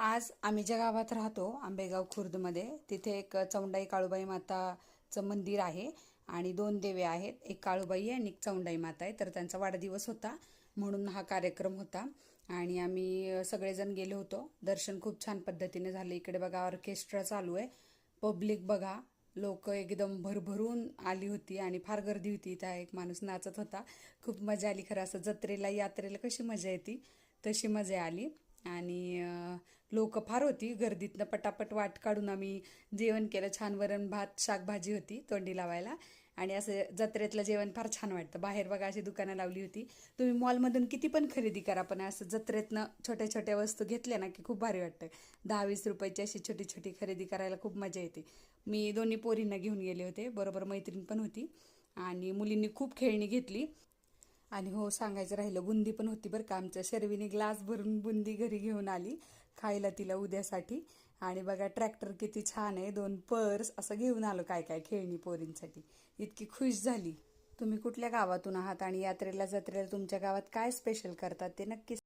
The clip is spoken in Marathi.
आज आम्ही ज्या गावात राहतो आंबेगाव खुर्दमध्ये तिथे एक चौंडाई काळूबाई माताचं मंदिर आहे आणि दोन देवे आहेत. एक काळूबाई आहे आणि एक चौंडाई माता आहे. तर त्यांचा वाढदिवस होता म्हणून हा कार्यक्रम होता आणि आम्ही सगळेजण गेलो होतो. दर्शन खूप छान पद्धतीने झालं. इकडे बघा ऑर्केस्ट्रा चालू आहे. पब्लिक बघा, लोक एकदम भरभरून आली होती आणि फार गर्दी होती. त्या एक माणूस नाचत होता. खूप मजा आली. खरं असं जत्रेला यात्रेला कशी मजा येते तशी मजा आली. आणि लोक फार होती. गर्दीतनं पटापट वाट काढून आम्ही जेवण केलं. छान वरण भात शाकभाजी होती तोंडी लावायला. आणि असं जत्रेतलं जेवण फार छान वाटतं. बाहेर बघा अशी दुकानं लावली होती. तुम्ही मॉलमधून किती पण खरेदी करा, पण असं जत्रेतनं छोट्या छोट्या वस्तू घेतल्या ना की खूप भारी वाटतं. 10-20 रुपयाची अशी छोटी छोटी खरेदी करायला खूप मजा येते. मी दोन्ही पोरींना घेऊन गेले होते, बरोबर मैत्रीण पण होती आणि मुलींनी खूप खेळणी घेतली. आणि हो, सांगायचं राहिलं, बुंदी पण होती बरं का. आमच्या शर्वीने ग्लास भरून बुंदी घरी घेऊन आली खायला तिला उद्यासाठी. आणि बघा ट्रॅक्टर किती छान आहे, 2 पर्स असं घेऊन आलो काय काय खेळणी पोरींसाठी. इतकी खुश झाली. तुम्ही कुठल्या गावातून आहात आणि यात्रेला जत्रेला तुमच्या गावात काय स्पेशल करतात ते नक्की